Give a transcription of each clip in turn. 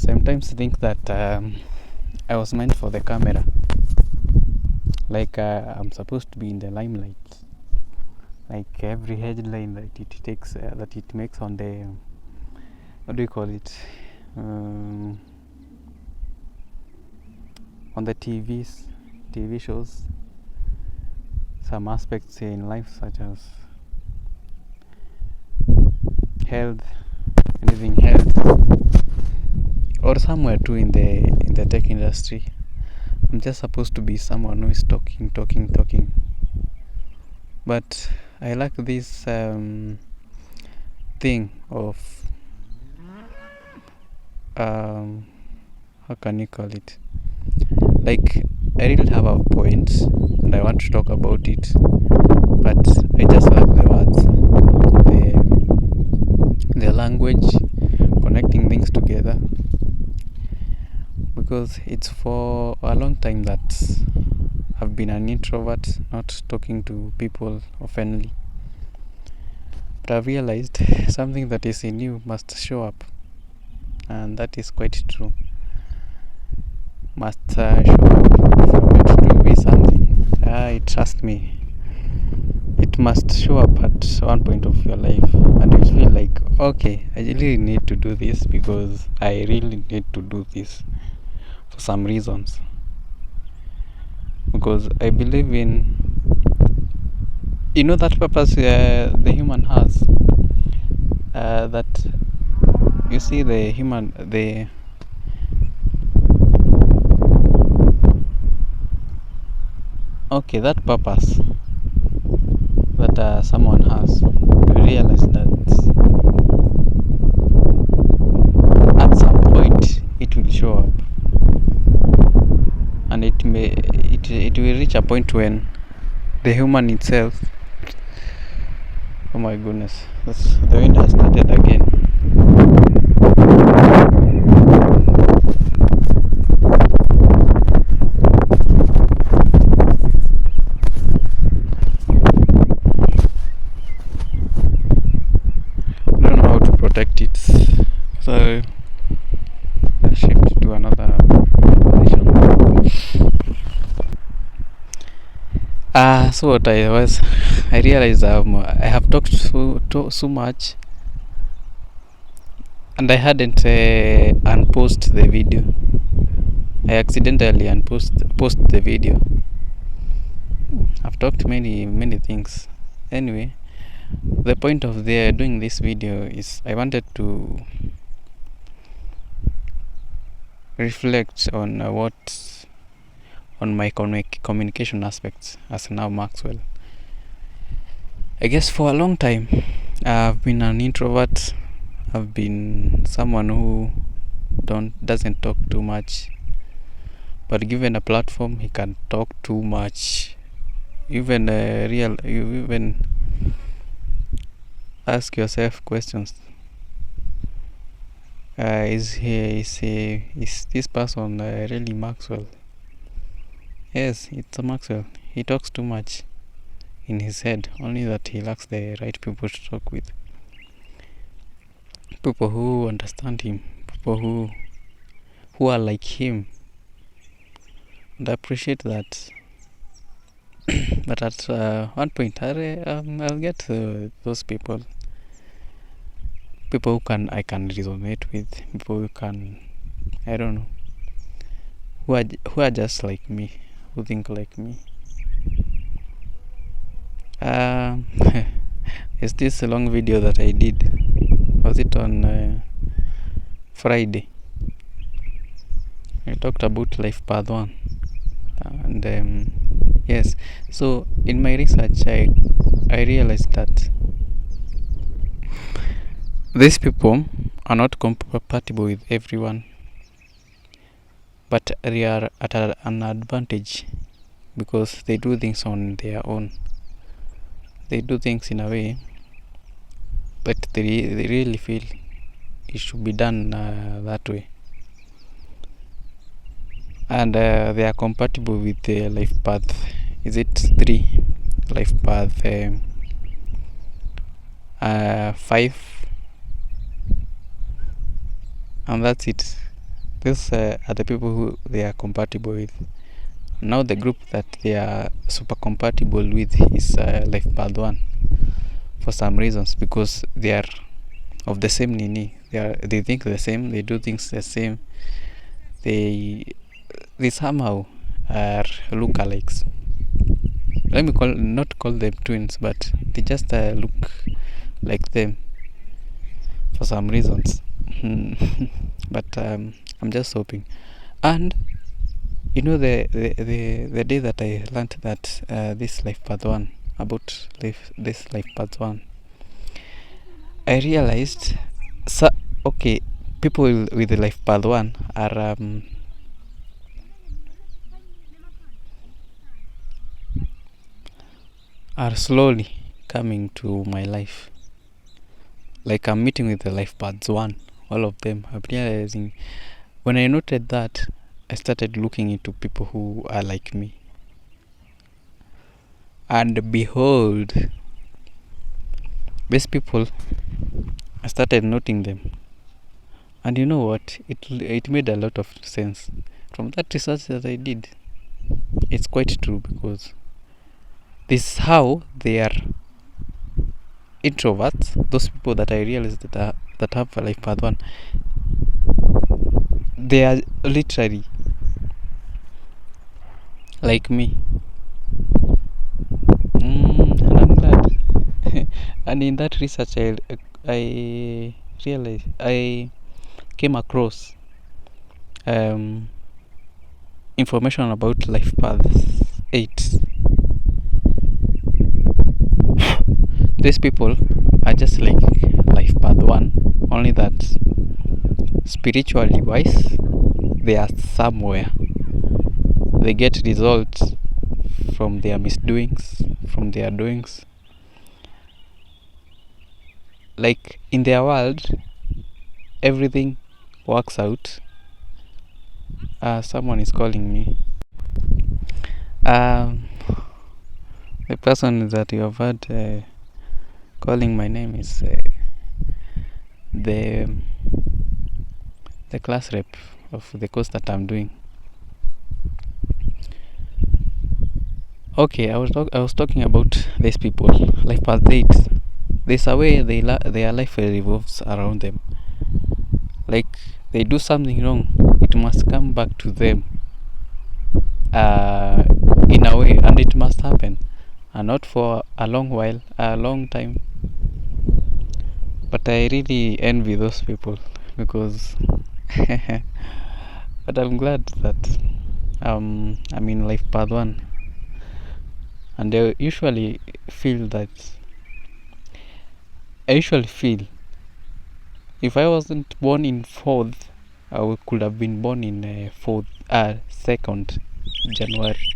sometimes think that I was meant for the camera. Like I'm supposed to be in the limelight. Like every headline that it takes, that it makes on the, what do you call it? On the TV shows. Some aspects in life, such as health, anything health, or somewhere too in the tech industry. I'm just supposed to be someone who is talking. But I like this thing of how can you call it? Like I really have a point and I want to talk about it, but I just love the words, the language, connecting things together, because it's for a long time that I've been an introvert, not talking to people oftenly. But I've realized something that is in you must show up, and that is quite true. Must show up if you're meant to be something. Trust me, it must show up at one point of your life, and you feel like, okay, I really need to do this because I really need to do this for some reasons. Because I believe in, that purpose the human has. That you see that purpose that someone has, you realize that at some point it will show up, and it will reach a point when the human itself, oh my goodness, the wind has started again. Protect it, so I'll shift to another position. So what I realized I have talked so much, and I hadn't unposted the video. I accidentally post the video. I've talked many things. Anyway, the point of doing this video is I wanted to reflect on on my communication aspects as now Maxwell. I guess for a long time I've been an introvert. I've been someone who doesn't talk too much, but given a platform he can talk too much. You even ask yourself questions. Is this person really Maxwell? Yes, it's a Maxwell. He talks too much in his head, only that he lacks the right people to talk with. People who understand him, people who are like him, and I appreciate that. But at one point I'll get those people who I can resonate with, people who can, I don't know, who are just like me, who think like me. Is this a long video that I did? Was it on Friday? I talked about life path 1, and yes, so in my research I realized that these people are not compatible with everyone, but they are at an advantage because they do things on their own. They do things in a way that they really feel it should be done that way, and they are compatible with the life path. Is it 3? Life path 5, and that's it. These are the people who they are compatible with. Now the group that they are super compatible with is Life Path 1 for some reasons, because they are of the same nini. They think the same, they do things the same, they somehow are lookalikes. Let me not call them twins, but they just look like them for some reasons. But I'm just hoping. And you know, the day that I learned that this Life Path 1, about this Life Path 1, I realized, okay, people with the Life Path 1 are slowly coming to my life. Like, I'm meeting with the Life Paths 1, all of them. I'm realizing, when I noted that, I started looking into people who are like me. And behold, these people, I started noting them. And you know what? It made a lot of sense. From that research that I did, it's quite true, because this is how they are introverts. Those people that I realized that have a Life Path 1, they are literally like me. And I'm glad. And in that research, I realized, I came across information about Life Path 8. These people are just like Life Path 1, only that spiritually wise, they are somewhere. They get results from their misdoings, from their doings. Like, in their world, everything works out. Someone is calling me. The person that you have heard calling my name is the class rep of the course that I'm doing. Okay, I was talking about these people, Life Path 8. There's a way their life revolves around them. Like, they do something wrong, it must come back to them in a way, and it must happen, and not for a long time. But I really envy those people, because but I'm glad that I'm in Life Path 1, and I usually feel if I wasn't born in 4th, I could have been born in 2nd January.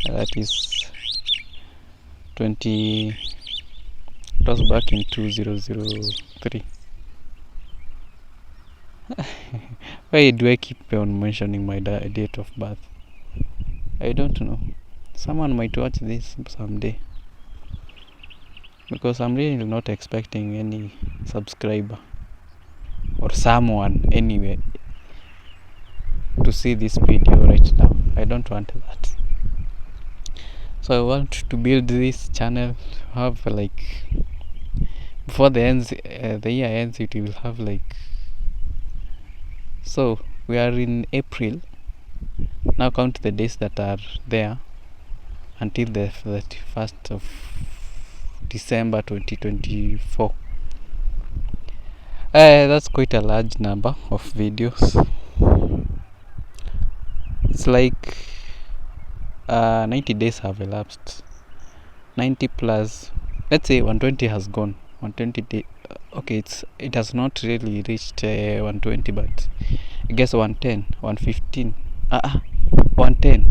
That is 20. It was back in 2003. Why do I keep on mentioning my date of birth? I don't know. Someone might watch this someday, because I'm really not expecting any subscriber or someone anyway to see this video right now. I don't want that. So I want to build this channel, have like, before the year ends, it will have like, so we are in April now. Count the days that are there until the 31st of December 2024. That's quite a large number of videos. It's like 90 days have elapsed. 90 plus, let's say 120 has gone. 120 days. Okay, it has not really reached 120, but I guess 110, 115, 110.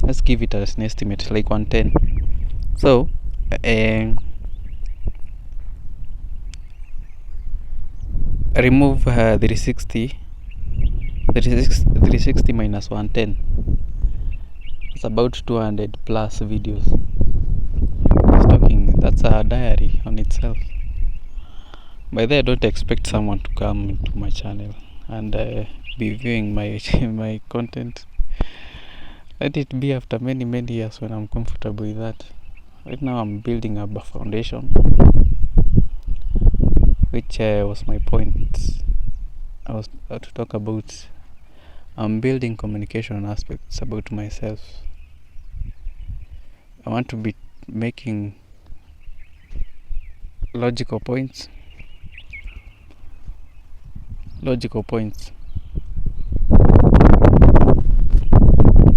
Let's give it as an estimate, like 110. So remove 360 minus 110. It's about 200 plus videos. That's a diary on itself. By the way, I don't expect someone to come into my channel. and be viewing my my content. Let it be after many years when I'm comfortable with that. Right now I'm building up a foundation, which was my point. I was about to talk about. I'm building communication aspects about myself. I want to be making logical points.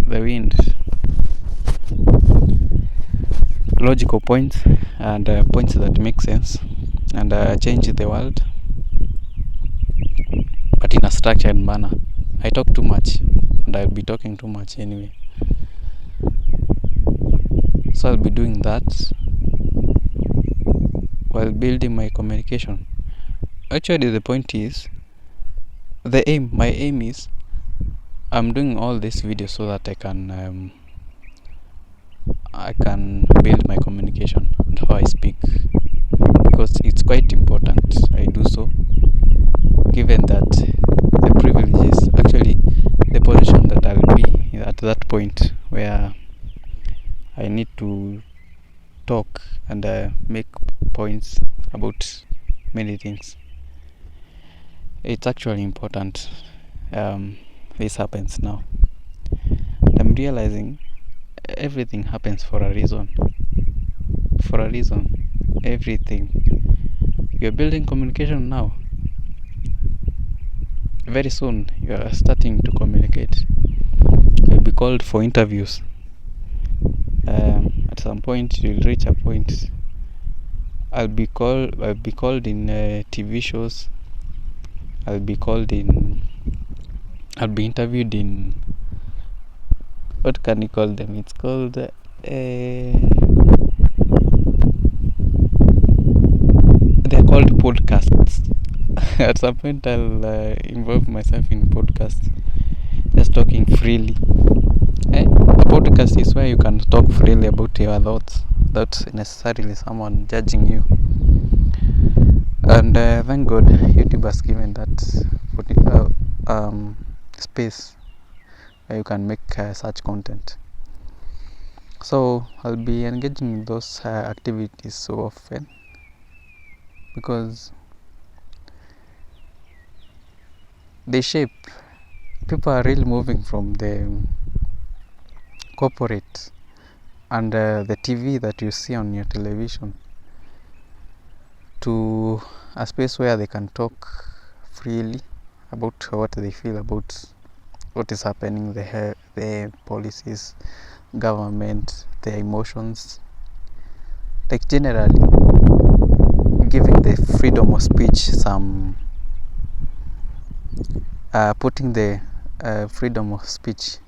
The wind. Logical points and points that make sense and change the world, but in a structured manner. I talk too much, and I'll be talking too much anyway. So I'll be doing that while building my communication. Actually, the point is, my aim is, I'm doing all this video so that I can build my communication and how I speak, because it's quite important I do so, given that the privileges, actually the position that I'll be at that point where I need to talk and make points about many things. It's actually important this happens now. I'm realizing everything happens for a reason. Everything. You're building communication now. Very soon you are starting to communicate. You'll be called for interviews. At some point you'll reach a point. I'll be called in TV shows. I'll be interviewed in, what can you call them? It's called they're called podcasts. At some point I'll involve myself in podcasts, just talking freely. A podcast is where you can talk freely about your thoughts without necessarily someone judging you. And thank God YouTube has given that space where you can make such content. So I'll be engaging in those activities so often, because they shape. People are really moving from the corporate and the TV that you see on your television to a space where they can talk freely about what they feel about what is happening, the policies, government, their emotions, like generally giving the freedom of speech some putting the freedom of speech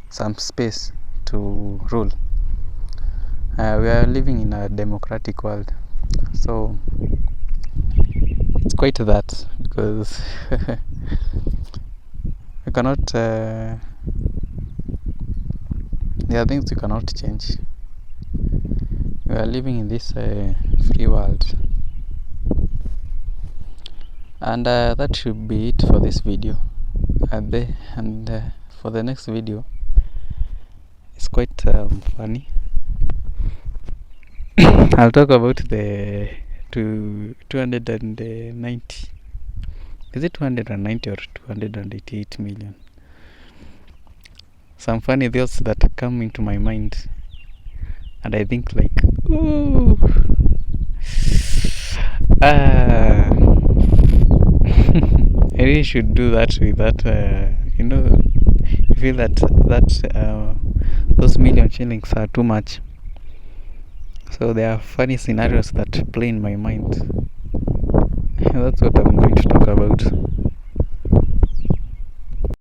some space to rule. We are living in a democratic world, so it's quite that, because you cannot there are things you cannot change. We are living in this free world, and that should be it for this video. And for the next video, it's quite funny. I'll talk about the 290. Is it 290 or 288 million? Some funny thoughts that come into my mind, and I think like, ooh, I really should do that with that. You feel that those million shillings are too much. So there are funny scenarios that play in my mind. That's what I'm going to talk about.